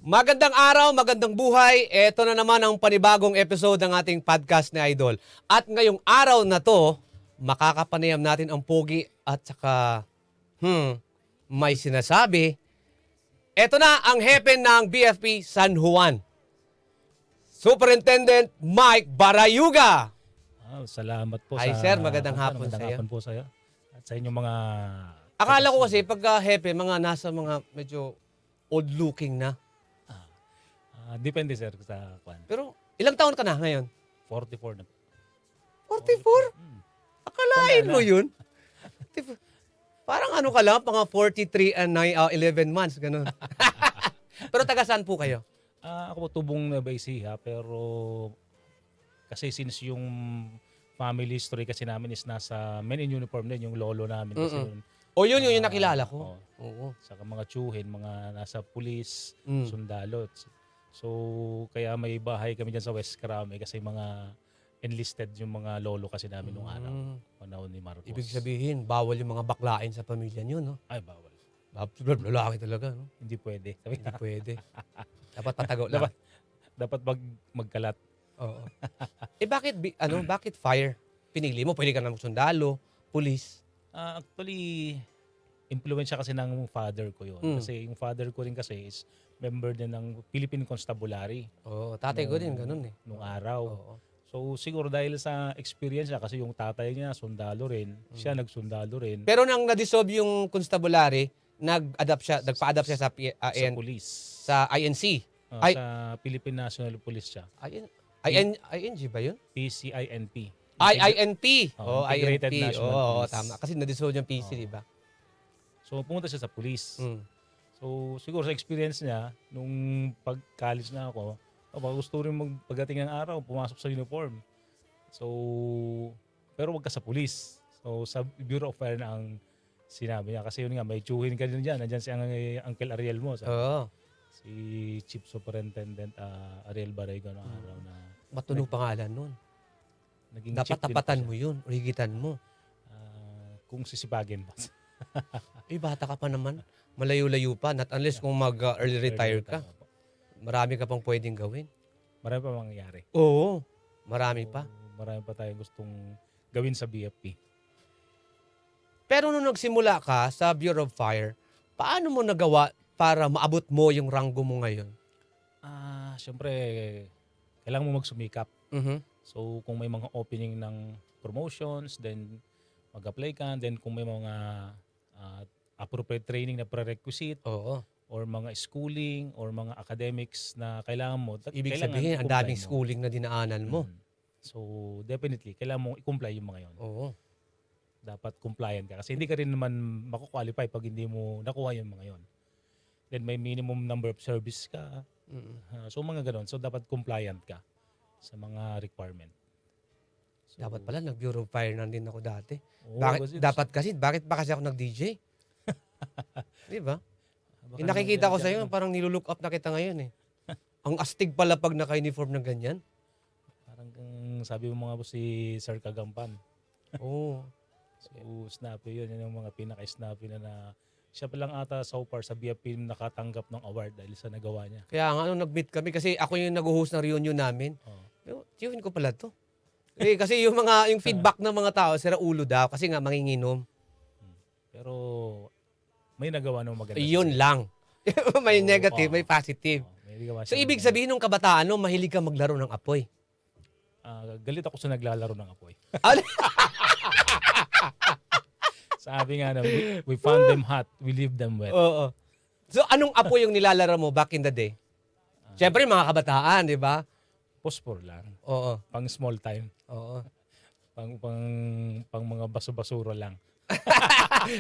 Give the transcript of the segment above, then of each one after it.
Magandang araw, magandang buhay. Ito na naman ang panibagong episode ng ating podcast ni Idol. At ngayong araw na to, makakapanayam natin ang pogi at saka, may sinasabi. Ito na ang hepe ng BFP San Juan. Superintendent Mike Barayuga. Salamat po Hi, sa... sir. Magandang hapon sa iyo. Magandang hapon po sa iyo. At sa inyong mga... Akala ko kasi pagka hepe, mga nasa mga medyo old-looking na. Depende sir sa kwan. Pero ilang taon ka na ngayon? 44 na. 44? Akalain mo yun? Parang ano ka lang, mga 43 and 11 months, ganun. Pero taga saan po kayo? Ako po tubong Nueva Ecija, pero kasi since yung family history kasi namin is nasa men in uniform din, yung lolo namin kasi yun. O yun yung nakilala ko. Oo. Saka mga tsuhin, mga nasa pulis, Mm. sundalo. So, kaya may bahay kami dyan sa West Crame kasi mga enlisted yung mga lolo kasi namin nung araw. Panahon ni Marcos. Ibig sabihin, bawal yung mga baklain sa pamilya nyo, no? Ay, bawal. Lalaki talaga, no? Hindi pwede. Hindi pwede. Dapat patago lang. Dapat magkalat. Oo. Bakit fire? Pinili mo, pwede ka na magsundalo, pulis. Actually, impluwensya kasi ng father ko yun. Kasi yung father ko rin kasi is member din ng Philippine Constabulary. Oo, tatay ko din, ganun eh. Nung araw. Oo. So siguro dahil sa experience niya, kasi yung tatay niya sundalo rin, siya nagsundalo rin. Pero nang na-dissolve yung constabulary, nagpa-adapt siya sa Sa police. sa INC. Sa Philippine National Police siya. ING ba yun? PCINP. INP. Integrated INP. National Oo, Police. tama. Kasi na-dissolve yung PC, di ba? So pumunta siya sa police. Mm. So siguro sa experience niya, nung pag-college na ako, gusto rin pagdating ng araw, pumasok sa uniform. So, pero wag ka sa police. So sa Bureau of Fire na ang sinabi niya. Kasi yun nga, may tsuhin ka din dyan. Nandyan si Uncle Ariel mo. Oo. Si Chief Superintendent Ariel Baraygo ng araw na Matunog pangalan nun. naging Dapat chief din tapatan po mo yun. Rigitan mo. siya. Kung sisipagin ba? Bata ka pa naman. Malayo-layo pa. Not unless kung mag-early retire ka. Marami ka pang pwedeng gawin. Marami pa mangyayari. Oo. Marami pa. Marami pa tayong gustong gawin sa BFP. Pero nung nagsimula ka sa Bureau of Fire, paano mo nagawa para maabot mo yung ranggo mo ngayon? Siyempre, kailangan mo magsumikap. Mhm. So, kung may mga opening ng promotions, then mag-apply ka. Then, kung may mga appropriate training na prerequisite, Oo. or mga schooling, or mga academics na kailangan mo. Ibig kailangan sabihin, ang i-comply daming mo. schooling na dinaanan mo. So, definitely, kailangan mong i-comply yung mga yon. Oo. Dapat compliant ka. Kasi hindi ka rin naman makukwalify pag hindi mo nakuha yung mga yon. Then, may minimum number of service ka. So, mga ganon. So, dapat compliant ka sa mga requirement. So, Dapat pala, nag-Bureau of Fire na din ako dati. oo, Bakit ba kasi ako nag-DJ? Di ba? baka Nakikita ko nandiyan sa'yo, ka. parang nilulook up na kita ngayon eh. Ang astig pala pag naka-uniform na ganyan. Parang sabi mo mga si Sir Kagampan. Oo. So, snappy yun. Yan yung mga pinaka-snappy na siya pa lang ata so far sa BFP nakatanggap ng award dahil sa nagawa niya. Kaya nga, nag-meet kami kasi ako yung nag-host ng reunion namin. Oo. Tiyuhin ko pala to. Kasi yung feedback ng mga tao, sira ulo daw kasi nga manginginom. Pero may nagawa ng maganda. Yun lang. May negative, may positive. May nagawa So siya ibig ng- sabihin ng kabataan, mahilig ka maglaro ng apoy. galit ako sa naglalaro ng apoy. Ano? Sabi nga na, we found them hot, we leave them wet. Oo. So anong apoy yung nilalaro mo back in the day? Siyempre mga kabataan, di ba? Phosphor lang. Oo. Pang small time. Oo. Pang mga baso-basura lang.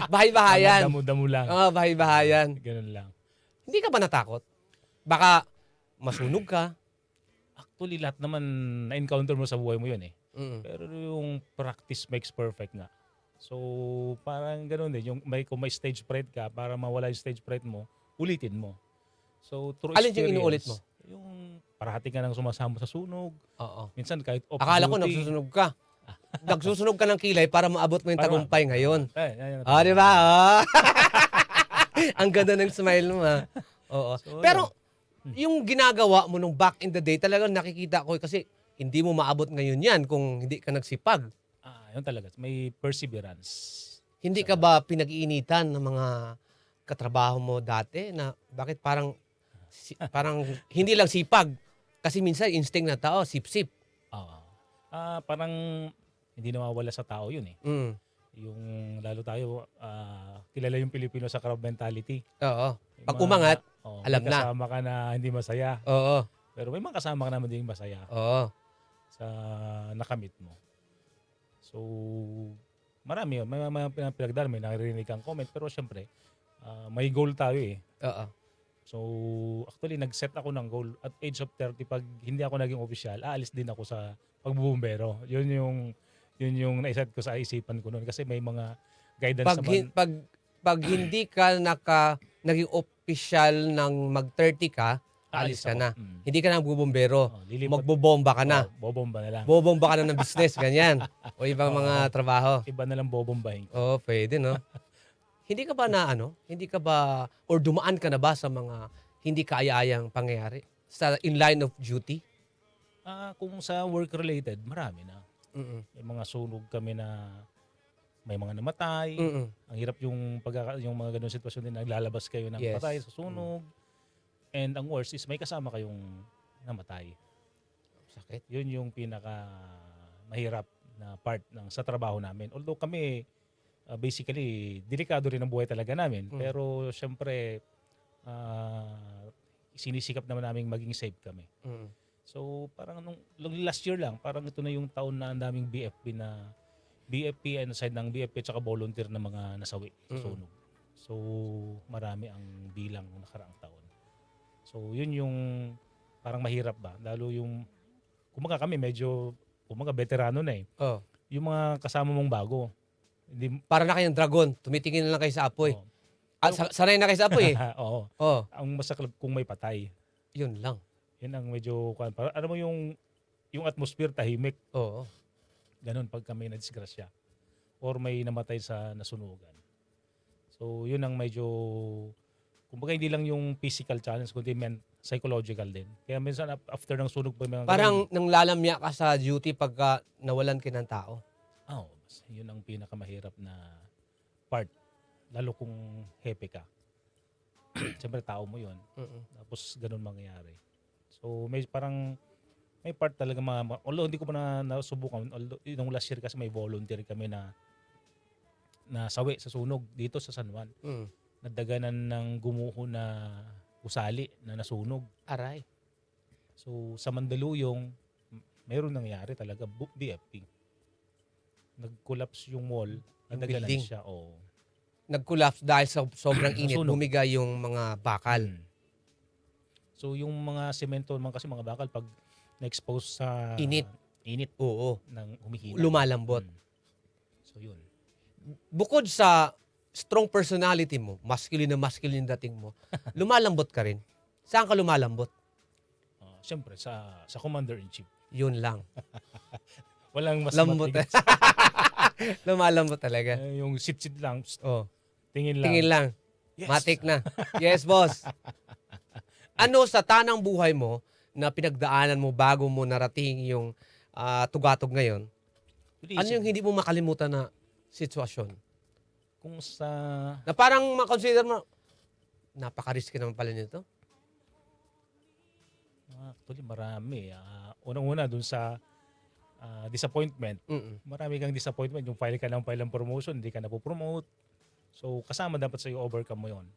Bahay-bahayan. Mga damo-damo lang. Oo, bahay-bahayan. Ganun lang. Hindi ka ba natakot? Baka masunog ka. Actually, lahat naman na-encounter mo sa buhay mo yun eh. Mm. Pero yung practice makes perfect nga. So, parang ganoon din. Kung may stage fright ka, para mawala yung stage fright mo, ulitin mo. So, through Alin yung experience. inuulit mo? Yung parati ka nang sumasama sa sunog. Oo. Minsan kahit off Akala ko duty. nagsusunog ka. Nagsusunog ka ng kilay para maabot mo yung Para- tagumpay ngayon. Ay, Di ba? Ang ganda ng smile mo, ha? Oo. So, Pero, Yung ginagawa mo nung back in the day, talagang nakikita ko kasi hindi mo maabot ngayon yan kung hindi ka nagsipag. Yun talaga. May perseverance. Hindi ka ba pinag-iinitan ng mga katrabaho mo dati na bakit parang parang hindi lang sipag kasi minsan instinct na tao sip-sip. Oo. Parang hindi nawawala sa tao yun eh. Mm. Yung lalo tayo, kilala yung Pilipino sa crowd mentality. Oo. Yung Pag umangat, alam may na. kasama ka na hindi masaya. Oo. Pero may mga kasama ka naman din masaya Oo. sa nakamit mo. So, marami yun. May pinagdaan, may naririnig kang comment. Pero syempre, may goal tayo eh. Oo. So, actually, nag-set ako ng goal. At age of 30, pag hindi ako naging opisyal, aalis din ako sa pagbubumbero. Yun yung naiset ko sa isipan ko noon. Kasi may mga guidance naman. Pag hindi ka naging official ng mag-30 ka, alis ka ako. na. Hindi ka na magbubombero. Lilipat. Magbobomba ka na. Bobomba na lang. Bobomba ka na ng business, ganyan. O ibang mga trabaho. Iba na lang bobombahin ko. Oo, pwede, no? Hindi ka ba hindi ka ba, or dumaan ka na ba sa mga hindi kaaya-ayang pangyayari? In line of duty? Kung sa work-related, marami na. Mm-mm. May mga sunog kami na may mga namatay. Mm-mm. Ang hirap yung mga ganung sitwasyon din, naglalabas kayo ng Yes. patay sa sunog. And ang worst is may kasama kayong namatay. Sakit. Yun yung pinaka mahirap na part sa trabaho namin. Although kami, basically, delikado rin ang buhay talaga namin. Pero syempre, sinisikap naman namin maging safe kami. Mm. So parang nung last year lang, parang ito na yung taon na ang daming BFP and side ng BFP at saka volunteer na mga nasawi sa sunog. So marami ang bilang ng nakaraang taon. So yun yung parang mahirap ba? Lalo yung, kumaga kami medyo, veterano na eh. Oh. Yung mga kasama mong bago, hindi, Para na kayong dragon. Tumitingin na lang kayo sa apoy. Oo. Sanay na kayo sa apoy eh. Oo. Oh. Ang masaklap kung may patay. Yun lang. Yun ang medyo, alam mo yung atmosphere tahimik. Oo. Ganun pag kami na-disgrasya. Or may namatay sa nasunugan. So yun ang medyo, kumbaga hindi lang yung physical challenge, kundi psychological din. Kaya minsan after ng sunog pa mga Parang nang lalamya ka sa duty pagka nawalan ka ng tao. yun ang pinakamahirap na part. Lalo kung hepe ka. Siyempre tao mo yun. Tapos ganun mangyayari. So may part talaga although hindi ko pa nasubukan, although yung last year kasi may volunteer kami na sawi sa sunog dito sa San Juan. Nadaganan ng gumuho na usali na nasunog. Aray. So sa Mandaluyong, mayroon nangyari talaga, BFP. Nag-collapse yung mall, nadaganan building. siya. Nag-collapse dahil sa sobrang init. Sunog. Bumigay yung mga bakal. So yung mga semento naman kasi mga bakal pag na-expose sa Init. Oo. ng humihina. Lumalambot. So yun. Bukod sa strong personality mo, masculine na masculine yung dating mo, lumalambot ka rin. Saan ka lumalambot? Siyempre sa Commander-in-Chief. Yun lang. Walang mas Lambot. matigas. Lumalambot talaga. Yung sit-sit lang, Oh. tingin lang. Tingin lang. Yes. Matik na. Yes, boss. Ano sa tanang buhay mo na pinagdaanan mo bago mo narating yung tugatog ngayon? Ano yung hindi mo makalimutan na sitwasyon? Kung sa Na parang makonsider mo, napaka-risky naman pala nito. actually marami. Unang-una dun sa disappointment. Marami kang disappointment. Yung file ka ng promotion, hindi ka napopromote. So kasama dapat sa iyo overcome mo yon.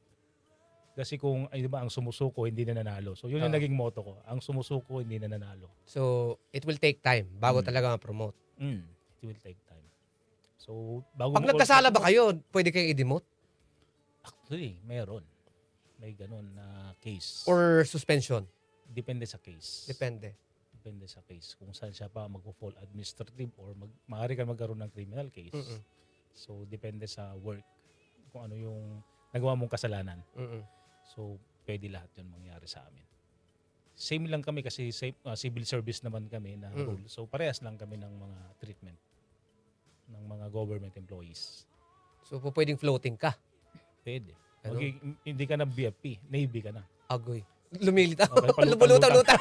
Kasi kung, di ba, ang sumusuko, hindi na nanalo. So yun yung naging motto ko. Ang sumusuko, hindi na nanalo. So, it will take time bago talaga ma-promote. It will take time. So, bago Pag nagkasala ba kayo, pwede kayong i-demote? Actually, meron. May ganun na case. Or suspension? Depende sa case. Depende. Depende sa case. Kung saan siya pa mag-fall administrative or maaari ka magkaroon ng criminal case. So, depende sa work. Kung ano yung nagawa mong kasalanan. So, pwede lahat yun mangyari sa amin. Same lang kami kasi civil service naman kami na rule. So, parehas lang kami ng mga treatment ng mga government employees. So, pwedeng floating ka? Pwede. Ano? Hindi ka na BFP, Navy ka na. Agoy. Lumilitaw. Okay, Lumulutang-lutang.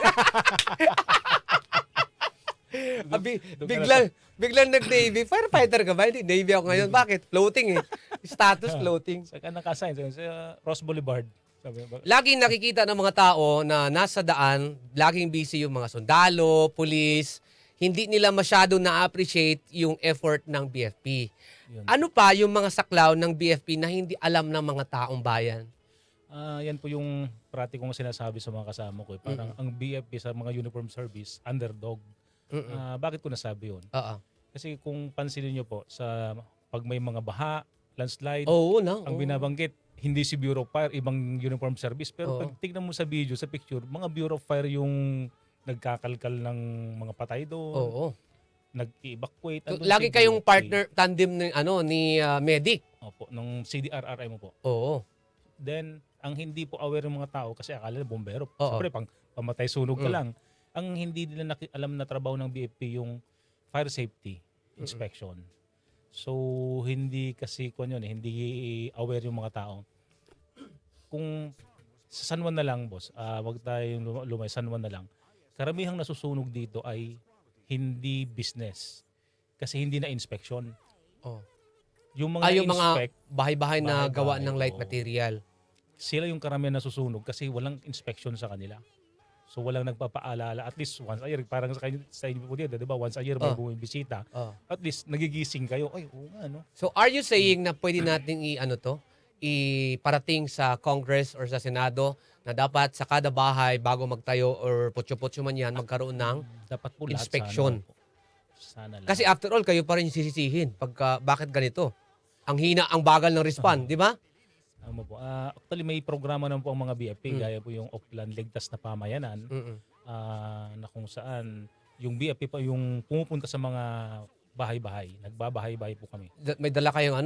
Doon ka Biglang nag-Navy. Firefighter ka ba? Hindi, Navy ako ngayon. Bakit? Floating eh. Status floating. Sa ka naka-assign sa Ross Boulevard. Sabi, Laging nakikita ng mga tao na nasa daan, laging busy yung mga sundalo, pulis. Hindi nila masyado na-appreciate yung effort ng BFP. Yun. Ano pa yung mga saklaw ng BFP na hindi alam ng mga taong bayan? Yan po yung parati kong sinasabi sa mga kasama ko. Parang ang BFP sa mga uniform service, underdog. Bakit ko nasabi yun? Oo. Kasi kung pansinin nyo po, pag may mga baha, landslide, Oo na. ang binabanggit, hindi si Bureau of Fire, ibang uniform service. Pero Oo. pag tignan mo sa video, sa picture, mga Bureau of Fire yung nagkakalkal ng mga patay doon, Oo. nag-evacuate. So, andun lagi si kayong BFP. partner tandem ni medic. Opo, ng CDRRI mo po. Oo. Then, ang hindi po aware ng mga tao kasi akala nila bombero. Oo. Siyempre, pamatay sunog ka lang. Ang hindi nila alam na trabaho ng BFP yung fire safety inspection. So, hindi kasi hindi aware yung mga tao. Kung sa San Juan na lang, boss, wag tayong lumay, San Juan na lang, karamihang nasusunog dito ay hindi business. Kasi hindi na inspection. Oh. Yung mga Yung inspect, mga bahay-bahay na bahay-bahay, gawa ng light oo. material. sila yung karamihan nasusunog kasi walang inspection sa kanila. So walang nagpapaalala at least once a year, parang sa inyo po dito, 'di ba? Once a year may bumibisita. Oh. At least nagigising kayo. Ay, oo nga no. So are you saying na pwede nating iparating sa Congress or sa Senado na dapat sa kada bahay bago magtayo or putyo-putyo man yan, magkaroon ng Dapat po lahat inspection. sana lang. Kasi after all, kayo pa rin sisisihin pagka bakit ganito. Ang hina, ang bagal ng respond, di ba? Tama po. Actually may programa naman po ang mga BFP gaya po yung Oplan Ligtas na Pamayanan na kung saan yung BFP pa yung pumupunta sa mga bahay-bahay. Nagbabahay-bahay po kami. May dala kayong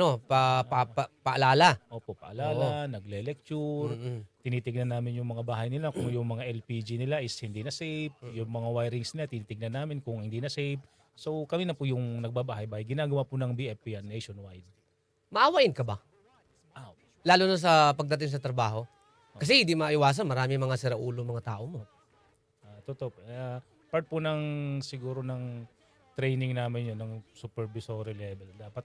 paalala. Opo, paalala, nagle-lecture, tinitignan namin yung mga bahay nila kung yung mga LPG nila is hindi na safe, yung mga wirings nila tinitignan namin kung hindi na safe. So kami na po yung nagbabahay-bahay. Ginagawa po ng BFP yan nationwide. Maawain ka ba? Ow. Lalo na sa pagdating sa trabaho. Kasi hindi maiwasan, marami mga siraulo mga tao mo. Totoo. Part po ng siguro ng training namin yun, ng supervisory level. Dapat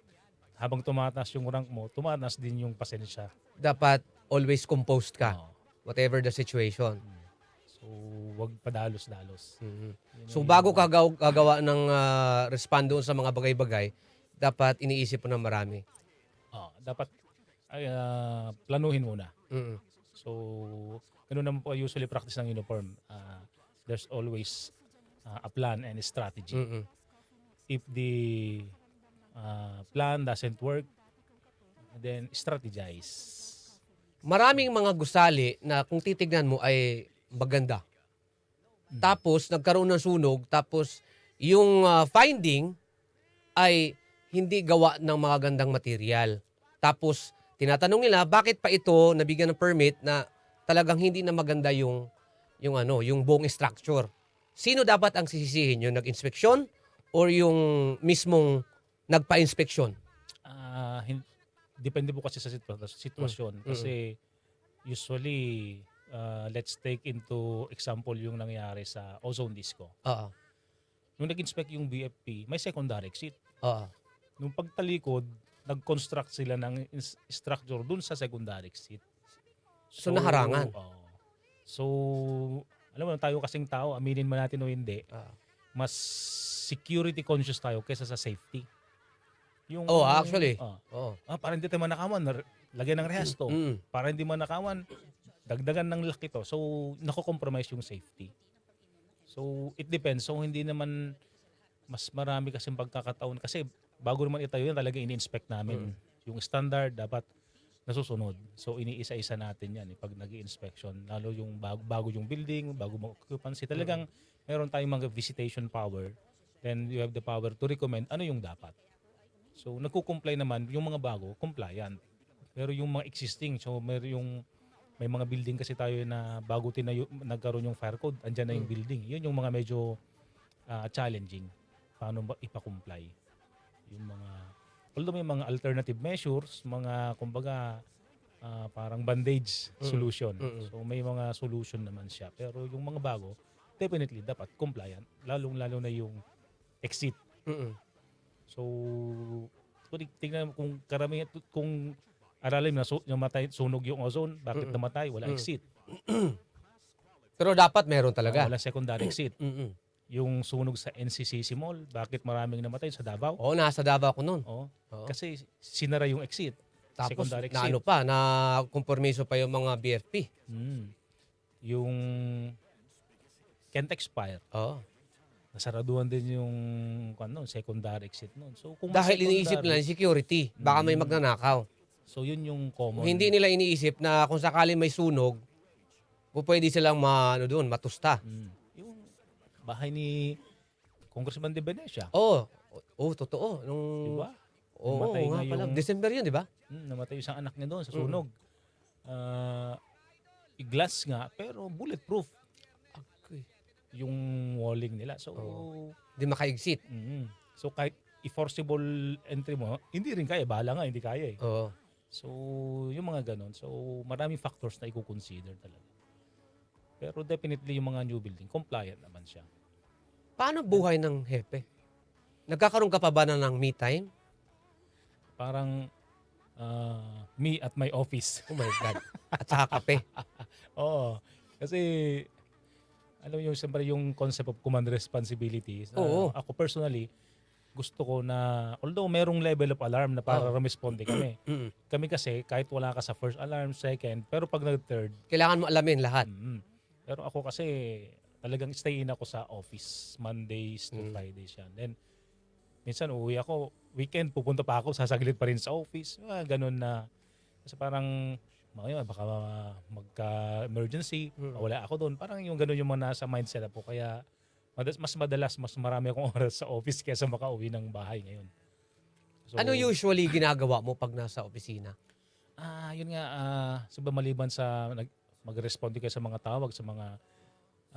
habang tumataas yung rank mo, tumataas din yung pasensya. Dapat always composed ka, Oo. whatever the situation. So, wag padalos-dalos. So bago ka gagawa ng respond doon sa mga bagay-bagay, dapat iniisip mo ng marami. Dapat planuhin muna. Mm. So, ganun naman po usually practice ng uniform. There's always a plan and a strategy. Mm-mm. If the plan doesn't work, then strategize. Maraming mga gusali na kung titignan mo ay maganda. Tapos nagkaroon ng sunog, tapos yung finding ay hindi gawa ng mga gandang material. Tapos tinatanong nila bakit pa ito nabigyan ng permit na talagang hindi na maganda yung buong structure. Sino dapat ang sisisihin? Yung nag-inspeksyon or yung mismong nagpa-inspeksyon? Depende po kasi sa sitwasyon. Kasi usually, let's take into example yung nangyari sa Ozone Disco. Oo. Nung nag-inspect yung BFP, may secondary exit. Oo. Nung pagtalikod, nag-construct sila ng structure dun sa secondary exit. So, naharangan. So, alam mo, tayo kasing tao, aminin man natin o hindi, mas security conscious tayo kaysa sa safety. Yung, Actually. para hindi tayo manakawan, lagyan ng rehasto. Para hindi manakawan, dagdagan ng lock ito. So, nako-compromise yung safety. So, it depends. So, hindi naman mas marami kasing pagkakataon. Kasi bago naman itayo yan, talaga ini-inspect namin. Yung standard, dapat nasusunod. So, iniisa-isa natin yan pag nag-i-inspection. Lalo yung bago yung building, bago mag-occupancy. Talagang meron tayong mga visitation power. Then, you have the power to recommend ano yung dapat. So, nagko-comply naman. Yung mga bago, compliant. Pero yung mga existing, so may mga building kasi tayo na bago nagkaroon yung fire code, andyan na yung building. Yun yung mga medyo challenging. Paano ba ipa-comply? Yung mga, although may mga alternative measures, mga kumbaga parang bandage solution. Mm-mm. So may mga solution naman siya. Pero yung mga bago, definitely dapat compliant. Lalong-lalo na yung exit. Mm-mm. So, kung tingnan mo kung karamihan, kung aralin na namatay, sunog yung ozone, bakit namatay? Wala exit. Pero dapat meron talaga. Wala secondary exit. Mm-mm. Yung sunog sa NCCC Mall, bakit maraming namatay sa Davao? Oo, nasa Davao ko noon. Oo. Oo. Kasi sinara yung exit. Tapos Secondary na exit. ano pa, na kompromiso pa yung mga BFP. Yung can't expire. Oo. Nasaraduhan din yung secondary exit nun. So kung Dahil secondary, iniisip nila yung security. Baka may magnanakaw. so yun yung common. Hindi nila iniisip na kung sakali may sunog, pwede silang matusta. Yung bahay ni Congressman De Venecia. Oo. Oo, totoo. Nung, Diba? Oo, Namatay nga nga pala. yung- December yun, di ba? Namatay yung isang anak niya doon sa sunog. Glass nga, pero bulletproof yung walling nila. So, Di maka-exit. so kahit i-forcible entry mo, hindi rin kaya. Bahala nga, hindi kaya eh. Oo. So, yung mga ganon. So, maraming factors na i-consider talaga. Pero definitely yung mga new building, compliant naman siya. Paano buhay ng hepe? Nagkakaroon ka pa ba ng me time? Parang me at my office. Oh my God. At saka kape. Oo. Kasi, alam mo yung siyempre yung concept of command responsibilities. Oo. Ako personally, gusto ko na, although merong level of alarm na para responde kami. Mm. Kami kasi, kahit wala ka sa first alarm, second, pero pag nag-third, Kailangan mo alamin lahat. pero ako kasi, talagang stay in ako sa office, Mondays to Fridays yan. Then, minsan uuwi ako, weekend, pupunta pa ako, sasaglit pa rin sa office. Ganun na, kasi parang, baka magka-emergency, wala ako doon. Parang yung ganun yung mga nasa mindset po. Kaya mas madalas, mas marami akong oras sa office kaysa makauwi ng bahay ngayon. So, Ano usually ginagawa mo pag nasa opisina? Yun nga, maliban sa mag-respond kayo sa mga tawag, sa mga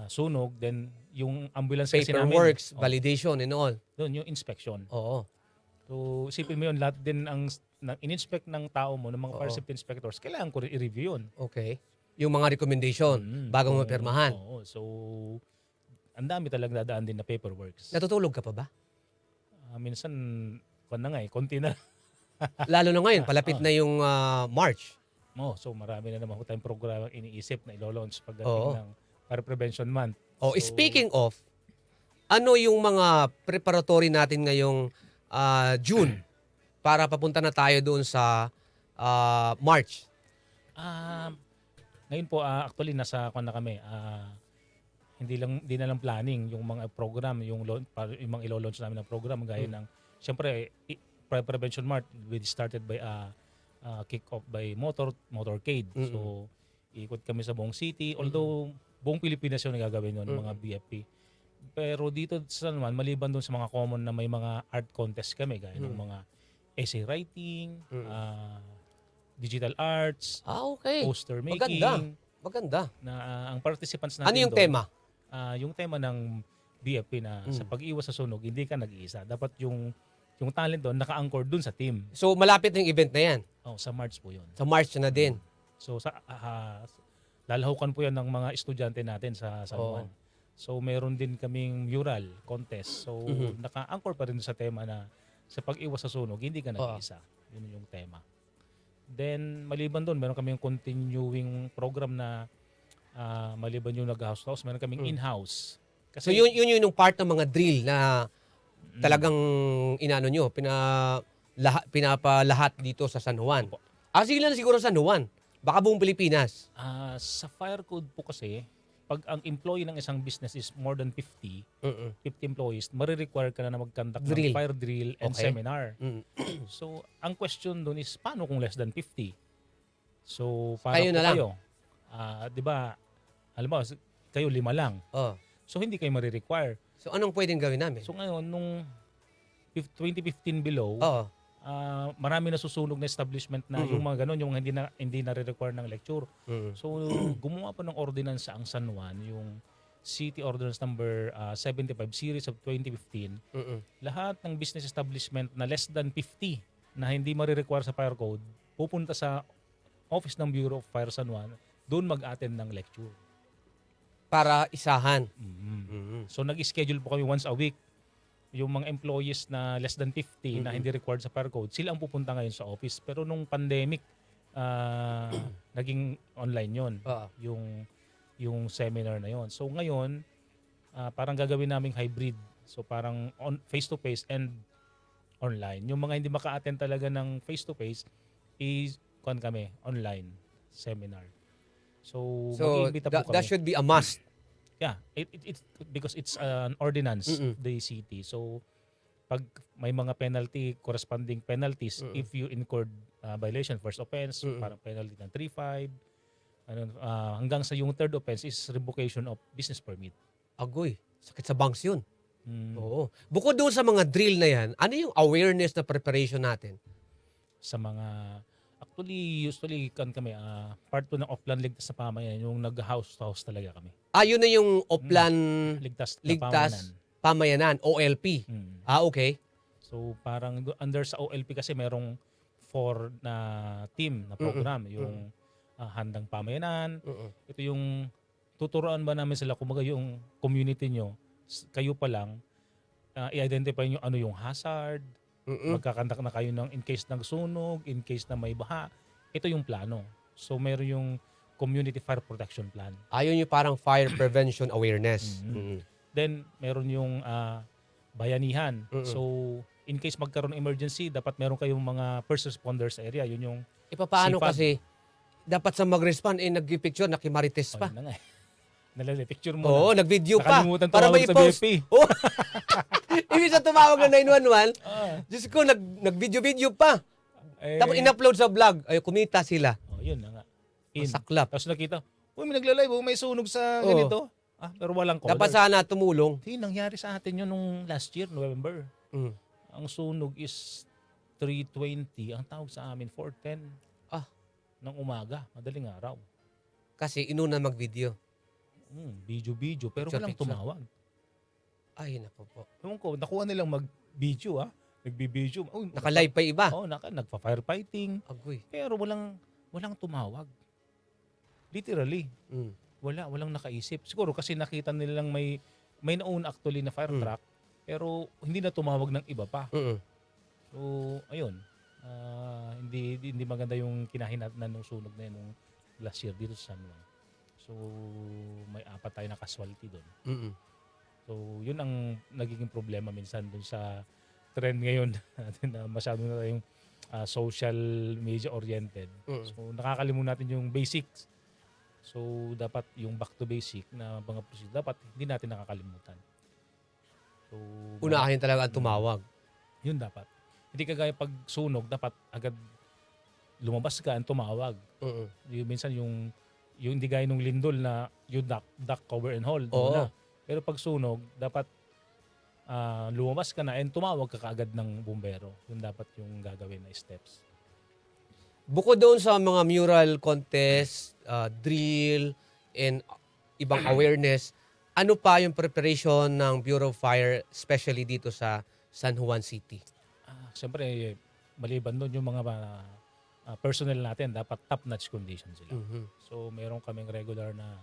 sunog, then yung ambulance kasi namin. Paperworks, validation and all. Doon, yung inspection. Oo. So, isipin mo yun, lahat din ang in-inspect ng tao mo, ng mga fire safety inspectors, kailangan ko i-review yun. Okay. Yung mga recommendation bago mo pirmahan. Oo. So, ang dami talagang dadaan din na paperworks. Natutulog ka pa ba? Minsan, konti na. Lalo na ngayon, palapit na yung March. So marami na naman tayong program iniisip na ilo-launch pagdating Oo. ng Fire Prevention Month. Oh, So, speaking of, ano yung mga preparatory natin ngayong June para papunta na tayo doon sa March? Ngayon po, actually, nasa na kami. Hindi na lang planning yung mga program, yung mga ilo-launch namin ng program, gaya ng, siyempre, Fire Prevention Month, we started by kick-off by motorcade. So, ikot kami sa buong city. Although, buong Pilipinas yung nagagawin yun, mga BFP. Pero dito sa naman, maliban doon sa mga common na may mga art contest kami, gaya ng mga essay writing, digital arts, Okay. poster making. Maganda. Na ang participants natin Ano yung doon, tema? yung tema ng BFP na sa pag-iwas sa sunog, hindi ka nag-iisa. Dapat yung talent doon, naka-anchor doon sa team. So, malapit na yung event na yan. Sa March po yun. Sa March na din. So, lalahukan po yan ng mga estudyante natin sa San Juan. So, meron din kaming mural contest. So, naka-anchor pa rin sa tema na sa pag-iwas sa sunog, hindi ka nag-iisa. Yun yung tema. Then, maliban doon, meron kaming continuing program na maliban yung nag-house-house, meron kaming in-house. So, yun yung part ng mga drill na talagang nyo, pinapalahat dito sa San Juan. Sige lang siguro San Juan. Baka buong Pilipinas. Sa fire code po kasi, pag ang employee ng isang business is more than 50 employees, marirequire ka na mag-conduct ng fire drill and seminar. So, ang question doon is, paano kung less than 50? So, para kayo na lang. Di ba, alam mo, kayo 5 lang. So, hindi kayo marirequire. So, anong pwedeng gawin namin? So, ngayon, nung 2015 below, marami nasusunog na establishment na yung mga ganun, yung hindi na re-require ng lecture. So, gumawa pa ng ordinance ang San Juan, yung City Ordinance number 75 series of 2015. Lahat ng business establishment na less than 50 na hindi ma-require sa fire code, pupunta sa office ng Bureau of Fire San Juan, doon mag-attend ng lecture. Para isahan. So nag-schedule po kami once a week. Yung mga employees na less than 50 na hindi required sa fire code, sila ang pupunta ngayon sa office. Pero nung pandemic, naging online yon Oo. yung seminar na yon. So ngayon, parang gagawin naming hybrid. So parang face-to-face and online. Yung mga hindi maka-attend talaga ng face-to-face, kami, online seminar. So mag-iimbita po kami. That should be a must. Yeah, it's because it's an ordinance of the city. So pag may mga corresponding penalties if you incurred violation, first offense, parang penalty ng 3.5, hanggang sa yung third offense is revocation of business permit. Agoy, sakit sa bangs yun. Oo. Bukod doon sa mga drill na yan, ano yung awareness na preparation natin? Sa mga usually kami part 2 ng Oplan Ligtas sa Pamayanan, yung nag-house to house talaga kami. Yun na yung Oplan Ligtas Pamayanan, OLP. Okay. So parang under sa OLP kasi merong 4 na team na program, yung Handang Pamayanan. Ito yung tuturuan ba namin sila kumbaga yung community nyo, kayo pa lang i-identify nyo ano yung hazard, magkakandak na kayo ng in case ng sunog, in case na may baha. Ito yung plano. So meron yung community fire protection plan. Ayun yung parang fire prevention awareness. Then meron yung bayanihan. So in case magkaroon ng emergency, dapat meron kayong mga first responders sa area. Yun yung Paano sipag. kasi dapat sa mag-respond nag-picture, nakimarites pa. Yun na nga eh. Picture mo Oo, na. nag-video pa. Nakalimutan Para tumawag may sa post. BFP. Oh. Ibig sa tumawag ng 911, Diyos ko, nag-video-video pa. Tapos in-upload sa vlog. Ay, kumita sila. Yun na nga. Masaklap. Tapos nakita, may nagla-live, may sunog sa ganito. Pero walang caller. Dapat sana tumulong. Nangyari sa atin yun nung last year, November. Ang sunog is 3:20. Ang tawag sa amin, 4:10 ng umaga, madaling araw. Kasi inuna mag-video. Video, pero walang Picture. tumawag. Ay, naku po. Ewan ko, nakuha nilang mag-video Nagbi-video. Naka-live pa iba. Nagpa-firefighting. Agoy. Pero walang tumawag. Literally. Walang nakaisip. Siguro kasi nakita nilang may nauna actually na fire truck, pero hindi na tumawag ng iba pa. So, ayun. Hindi maganda yung kinahinatnan ng sunog na yun nung last year dito sa San Juan. So, may 4 tayo na casualty doon. So, yun ang nagiging problema minsan doon sa trend ngayon natin na masyado na tayong social media oriented. So, nakakalimutan natin yung basics. So, dapat yung back to basic na mga procedure, dapat hindi natin nakakalimutan. So, Unahin talaga ang tumawag. Yun dapat. Hindi kagaya pag sunog, dapat agad lumabas ka ang tumawag. Yung minsan yung hindi gaya nung lindol na yung duck cover and hold. Oo. Pero pag sunog, dapat lumabas ka na and tumawag ka kaagad ng bumbero. Yun dapat yung gagawin na steps. Bukod doon sa mga mural contest, drill, and ibang awareness, ano pa yung preparation ng Bureau of Fire, especially dito sa San Juan City? Siyempre, maliban doon yung mga personnel natin, dapat top-notch condition sila. So, meron kaming regular na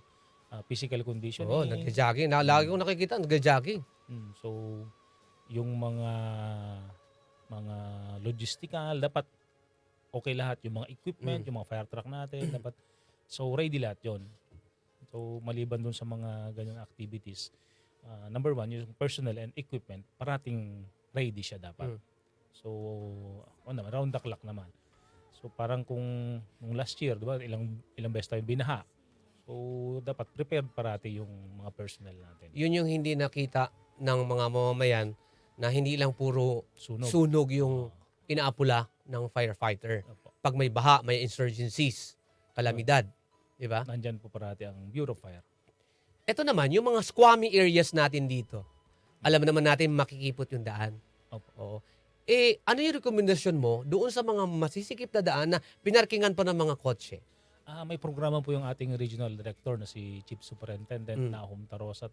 physical conditioning. Oo, nag-jogging. Lagi ko nakikita, nag-jogging. So, yung mga logistical, dapat okay lahat. Yung mga equipment, yung mga fire truck natin, dapat so ready lahat yon. So, maliban dun sa mga ganyan activities, number 1, yung personnel and equipment, parating ready siya dapat. So, round the clock naman. So, parang kung nung last year, diba, ilang beses tayo binaha. So, dapat prepared parati yung mga personnel natin. Yun yung hindi nakita ng mga mamamayan na hindi lang puro sunog yung inaapula ng firefighter. Pag may baha, may insurgencies, kalamidad. Diba? Nandyan po parati ang Bureau of Fire. Ito naman, yung mga squammy areas natin dito. Alam naman natin makikipot yung daan. Oo. Ano yung rekomendasyon mo doon sa mga masisikip na daan na pinarkingan pa ng mga kotse? May programa po yung ating regional director na si Chief Superintendent Nahum Tarosa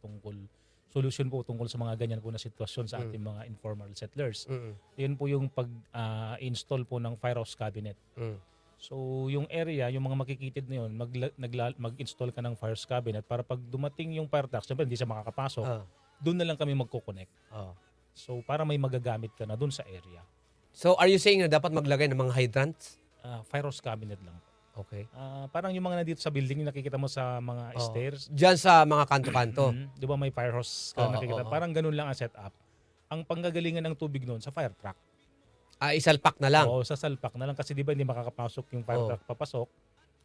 solution po tungkol sa mga ganyan po na sitwasyon sa ating mga informal settlers. Yun po yung pag-install po ng firehouse cabinet. So yung area, yung mga makikitid na yun, mag-install ka ng fire cabinet para pag dumating yung fire truck, syempre hindi siya makakapasok, Ah. doon na lang kami magko-connect. Oh. So para may magagamit ka na doon sa area. So, are you saying na dapat maglagay ng mga hydrants? Fire hose cabinet lang. Okay. Parang yung mga nandito sa building, yung nakikita mo sa mga Oo. stairs. Diyan sa mga kanto-kanto. Di ba may fire hose ka Oo, nakikita? oo. Parang ganun lang ang setup. Ang panggagalingan ng tubig noon sa fire truck. Isalpak na lang. Oo, sa salpak na lang kasi di ba hindi makakapasok yung fire Oo. truck papasok.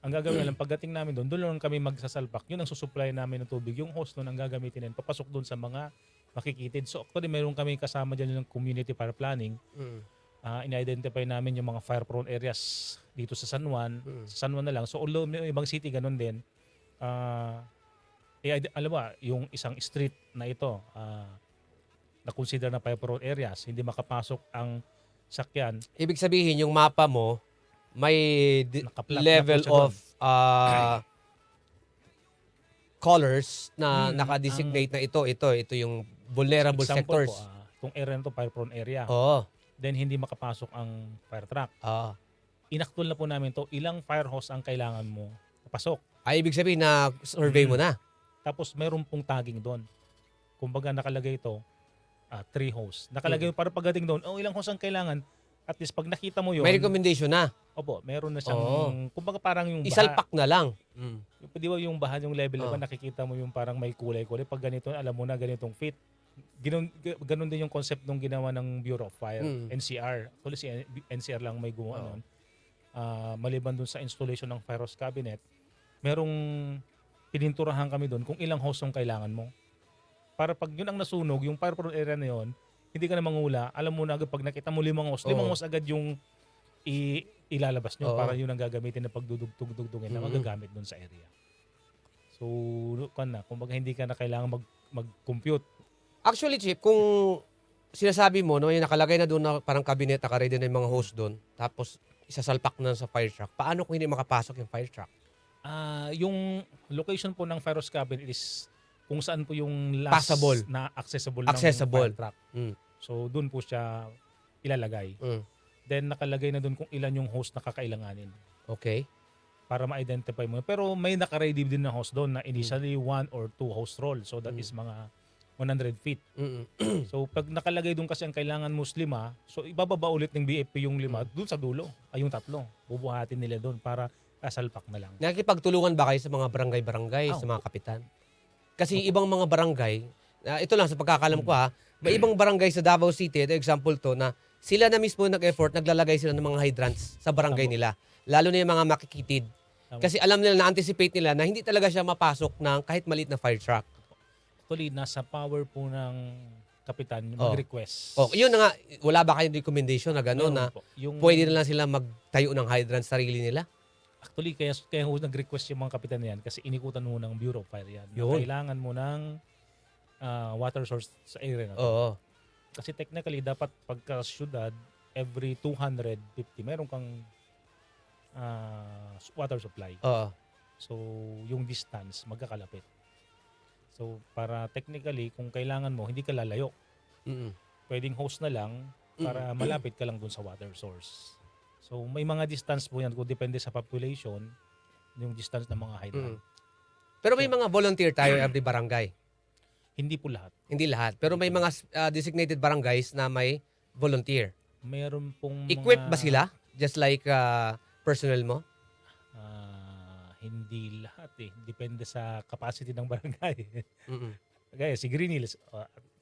Ang gagawin na lang, pagdating namin doon lang kami magsasalpak. Yun ang susupply namin ng tubig. Yung hose noon ang gagamitin din, papasok doon sa mga makikitid. So actually, meron kami kasama dyan yung community fire planning. Mm. In-identify namin yung mga fire-prone areas dito sa San Juan. Mm. Sa San Juan na lang. So although may ibang city ganun din, alam mo, yung isang street na ito, na consider na fire-prone areas, hindi makapasok ang sakyan. Ibig sabihin, yung mapa mo, may Nakaplot level na po siya of colors na Hmm, nakadesignate na ito yung vulnerable Example sectors. po, itong area na to, fire-prone area. Oo. Then hindi makapasok ang fire truck. Ah. Inaktol na po namin to, ilang fire hose ang kailangan mo papasok. Ay, ibig sabihin na survey mo na. Tapos meron pong tagging doon. Kumbaga nakalagay ito, 3 hose. Nakalagay para pagdating doon, ilang hose ang kailangan. At least pag nakita mo yun, May recommendation na. opo, meron na siyang, Oo. kumbaga parang yung baha. Isalpak na lang. Mm. Di ba yung baha, yung level Oo. naman, nakikita mo yung parang may kulay-kulay. Pag ganito, alam mo na ganitong fit. Ganun din yung concept nung ginawa ng Bureau of Fire, Mm. NCR. Actually, si NCR lang may gumawa Oo. nun. Maliban dun sa installation ng fire hose cabinet, merong pininturahan kami doon kung ilang hose ang kailangan mo. Para pag yun ang nasunog, yung fire-prone area na yun, hindi ka na mangula, alam mo na agad pag nakita mo 5 hose, 5 Oo. hose agad yung ilalabas nyo Oo. para yun ang gagamitin na pagdudugtog-dugtungin na Mhm. magagamit doon sa area. So, kumbaga hindi ka na kailangan mag-compute. Actually, Chief, kung sinasabi mo na may nakalagay na doon na parang cabinet, naka-ready na yung mga hose doon, tapos isasalpak na sa fire truck, paano kung hindi makapasok yung fire truck? Yung location po ng fire hose cabinet is kung saan po yung last Passable. na accessible, Accessible. ng fire truck. Mm. So, doon po siya ilalagay. Mm. Then, nakalagay na doon kung ilan yung hose na kakailanganin Okay. para ma-identify mo. Pero may naka-ready din na hose doon na initially 1 or 2 hose roll. So, that is mga 100 feet. Mm-mm. So, pag nakalagay doon kasi ang kailangan mo is 5, so ibababa ulit ng BFP yung 5 doon sa dulo. Ay, yung 3. Bubuhatin nila doon para kasalpak na lang. Nakikipagtulungan ba kayo sa mga barangay-barangay, sa mga kapitan? Kasi ibang mga barangay, ito lang sa pagkakalam ko may ibang barangay sa Davao City, ito example to, na sila na mismo nag-effort, naglalagay sila ng mga hydrants sa barangay Tama. nila. Lalo na yung mga makikitid. Tama. Kasi alam nila, na-anticipate nila na hindi talaga siya mapasok ng kahit maliit na fire truck. Actually, nasa power po ng kapitan Oh. mag-request. Yun na nga, wala ba kayong recommendation na gano'n na Meron po. Yung, pwede na lang sila magtayo ng hydrant sarili nila? Actually, kaya ho nag-request yung mga kapitan na yan kasi inikutan mo ng Bureau of Fire yan. Na Yun. kailangan mo ng water source sa area na to. Oo. Kasi technically, dapat pagka syudad, every 250, meron kang water supply. Oo. So, yung distance, magkakalapit. So, para technically, kung kailangan mo, hindi ka lalayo. Mm-mm. Pwedeng host na lang para malapit ka lang dun sa water source. So, may mga distance po yan kung depende sa population, yung distance ng mga hydrant. Mm. Pero may mga volunteer tayo every barangay. Hindi po lahat. Hindi lahat. Pero may mga designated barangays na may volunteer. Mayroon pong Equipped mga, ba sila? Just like personnel mo? Hindi lahat eh. Depende sa capacity ng barangay. Mm-mm. Kaya si Green Hills,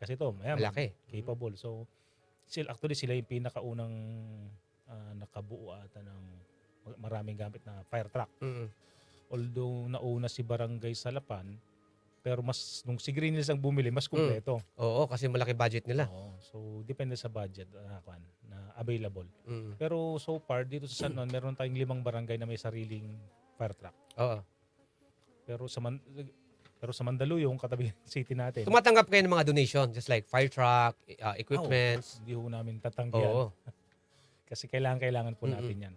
kasi ito, Malaki. capable. So, sila yung pinakaunang nakabuo ata ng maraming gamit na fire truck. Mm-mm. Although nauna si Barangay Salapan, pero mas nung si Green Hills ang bumili, mas kumpleto. Oo, kasi malaki budget nila. Oo. So, depende sa budget na available. Mm. Pero so far, dito sa San Juan, meron tayong 5 barangay na may sariling fire truck. Oo. Pero sa Mandaluyong, katabi ng city natin, Tumatanggap kayo ng mga donation, just like fire truck, equipments. hindi ho namin tatanggihan. Oo. Kasi kailangan po natin yan.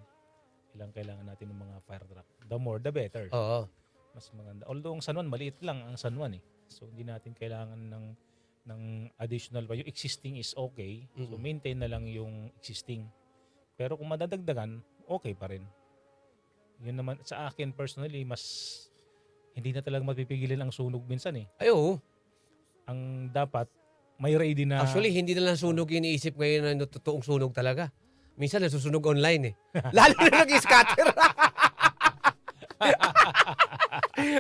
Kailangan natin ng mga fire truck. The more, the better. Oo. Mas maganda. Although ang San Juan, maliit lang ang San Juan eh. So hindi natin kailangan ng additional pa. Yung existing is okay. So maintain na lang yung existing. Pero kung madadagdagan, okay pa rin. Yun naman, sa akin personally, mas hindi na talaga mapipigilan ang sunog minsan eh. Ay, oo. Ang dapat, may ready na... Actually, hindi na lang sunog yung iniisip ngayon na totoong sunog talaga. Minsan nasusunog online eh. Lalo na nag-scatter.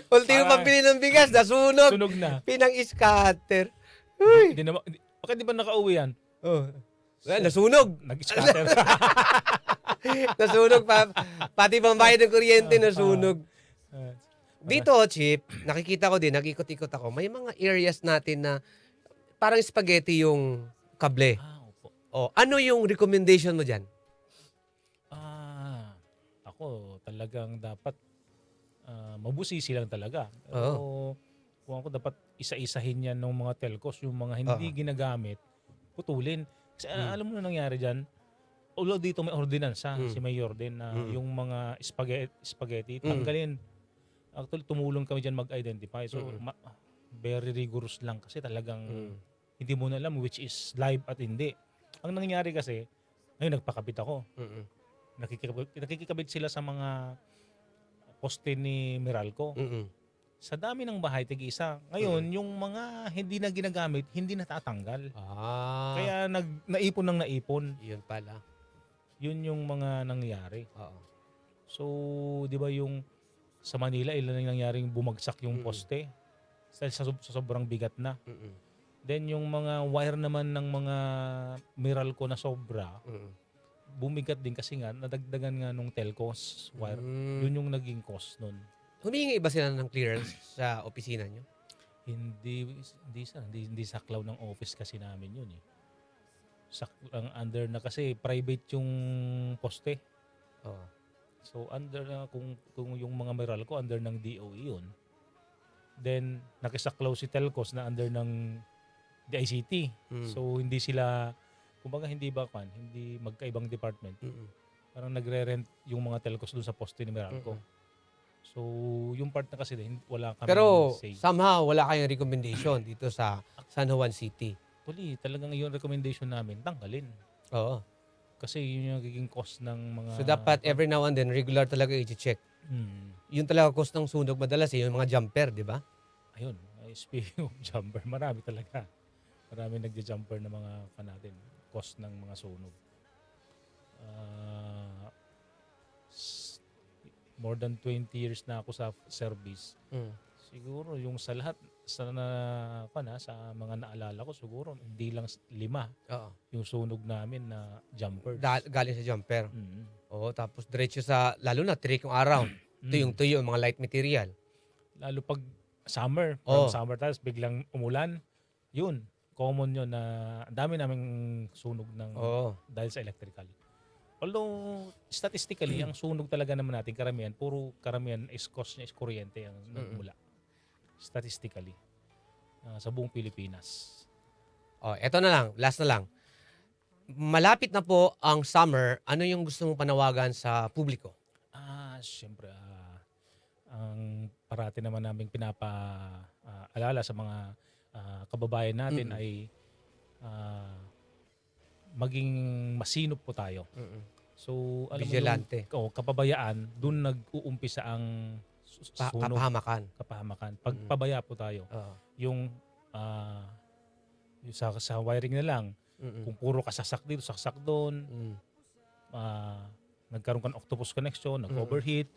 Ultimo Parang- pambili ng bigas, nasunog. sunog na. Pinang-scatter. Uy. Hindi naman, bakit di ba nakauwi yan? Oh. Nasunog. Nag-scatter. Nasunog pa. Pati pambayad ng kuryente nasunog. Ah, Dito, Chip, nakikita ko din, nag-ikot-ikot ako, may mga areas natin na parang spaghetti yung kable. opo. O, ano yung recommendation mo dyan? Ako talagang dapat mabusisi lang talaga. Pero kung ako dapat isa-isahin yan ng mga telcos, yung mga hindi ginagamit, putulin. Kasi alam mo na nangyari dyan, although dito may ordinansa, si Mayor din, na yung mga spaghetti tanggalin. Actually, tumulong kami dyan mag-identify. So, very rigorous lang kasi talagang hindi mo na alam which is live at hindi. Ang nangyari kasi, ngayon nagpakabit ako. Nakikikabit sila sa mga poste ni Meralco. Sa dami ng bahay, tig-isa. Ngayon, yung mga hindi na ginagamit, hindi natatanggal. Kaya naipon ng naipon. Yun pala. Yun yung mga nangyari. Oo. So, di ba yung sa Manila, ilan ang nangyaring bumagsak yung poste? Sa sobrang bigat na. Then yung mga wire naman ng mga Meralco na sobra, bumigat din kasi nga, nadagdagan nga nung telcos wire. Yun yung naging cost nun. Humingi ba sila ng clearance sa opisina nyo? Hindi saklaw ng office kasi namin yun eh. Ang under na kasi private yung poste. Oo. So under na kung yung mga Meralco under ng DOE yun. Then nakisaklaw si Telcos na under ng DICT. So hindi sila kumbaga hindi magkaibang department. Parang nagre-rent yung mga telcos doon sa poste ni Meralco. So, yung part na kasi wala kami Pero say. somehow wala kayong recommendation dito sa San Juan City. Actually, talagang yung recommendation namin, tanggalin. Oo. Kasi yun yung nagiging cost ng mga... So dapat every now and then regular talaga i-check. Yun talaga cost ng sunog madalas yung mga jumper, di ba? Ayun, speaking of jumper, marami talaga. Marami nagja-jumper na mga natin. Cost ng mga sunog. More than 20 years na ako sa service. Siguro yung sa lahat sa mga naalala ko siguro hindi lang 5 yung sunog namin na jumpers. Galing sa jumper. Oo, tapos diretso sa lalo na trick yung araw. Tuyong-tuyo mga light material. Lalo pag summer, from summer tapos biglang umulan. Yun, common yun na dami naming sunog ng dahil sa electrical. Although, statistically, ang sunog talaga naman natin, karamihan is cost niya is kuryente ang nagmula. Statistically. Sa buong Pilipinas. Eto na lang, last na lang. Malapit na po ang summer, ano yung gusto mong panawagan sa publiko? Siyempre, ang parati naman namin pinapaalala sa mga kababayan natin ay maging masinop po tayo. So, alam Vigilante. mo yung kapabayaan, doon nag-uumpisa ang sunog. Kapahamakan. Pagpabaya po tayo. Yung sa wiring na lang, kung puro kasasak dito, saksak doon, nagkaroon ka ng octopus connection, nag-overheat,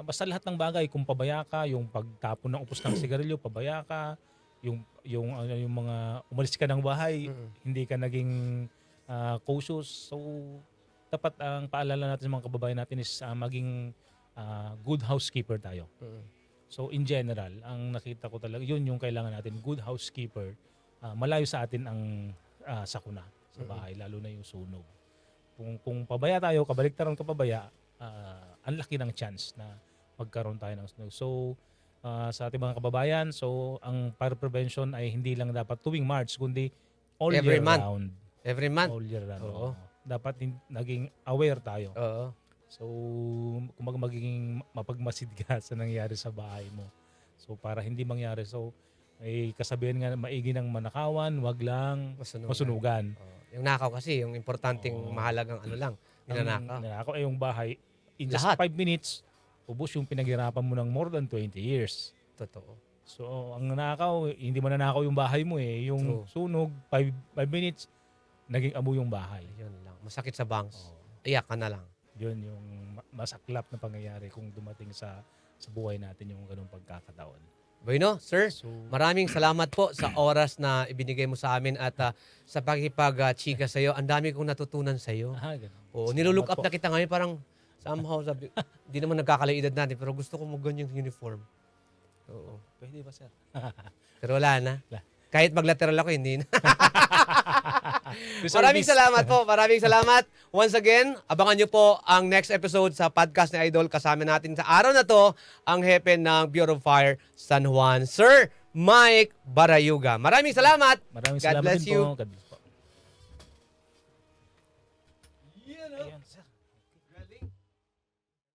basta lahat ng bagay, kung pabaya ka, yung pagtapon ng upos ng sigarilyo, pabaya ka, yung mga umalis ka ng bahay, hindi ka naging cautious. So, dapat ang paalala natin sa mga kababayan natin is maging good housekeeper tayo. So, in general, ang nakita ko talaga, yun yung kailangan natin, good housekeeper. Malayo sa atin ang sakuna sa bahay, lalo na yung sunog. Kung pabaya tayo, kabaliktaran ka pabaya, ang laki ng chance na magkaroon tayo ng sunog. So, sa ating mga kababayan, so ang fire prevention ay hindi lang dapat tuwing March, kundi all Every year month. round. Every month? All year round. Oo. Dapat naging aware tayo. Oo. So, kung magiging mapagmasid ka sa nangyari sa bahay mo. So, para hindi mangyari. So, may kasabihan nga, maigi ng manakawan, wag lang masunugan. Yung nakaw kasi, yung importanteng mahalagang ano lang, ninanakaw. Nanakaw ay yung bahay. In just Lahat. 5 minutes, ubos yung pinaghirapan mo ng more than 20 years. Totoo. So, ang nanakaw, hindi man nanakaw yung bahay mo eh. Yung sunog, 5 minutes, naging amo yung bahay. Yun lang. Masakit sa bangs. Oo. Iyak ka na lang. Yun yung masaklap na pangyayari kung dumating sa buhay natin yung ganung pagkakataon. Bueno, sir, So, maraming salamat po sa oras na ibinigay mo sa amin at sa pakipag-chika sa iyo. Ang dami kong natutunan sa iyo. ganun. Oo, nilulook up Salamat na kita ngayon parang somehow sabi, hindi naman nagkakalaedad natin pero gusto ko mo ganyang uniform. Oo. Pwede ba, sir? Pero wala na. Wala. Kahit maglateral ako, hindi na. Reservist. Maraming salamat po. Maraming salamat. Once again, abangan nyo po ang next episode sa podcast ni Idol. Kasama natin sa araw na to ang hepe ng Bureau of Fire San Juan, Sir Mike Barayuga. Maraming salamat. Maraming God salamat bless din you. po. God bless.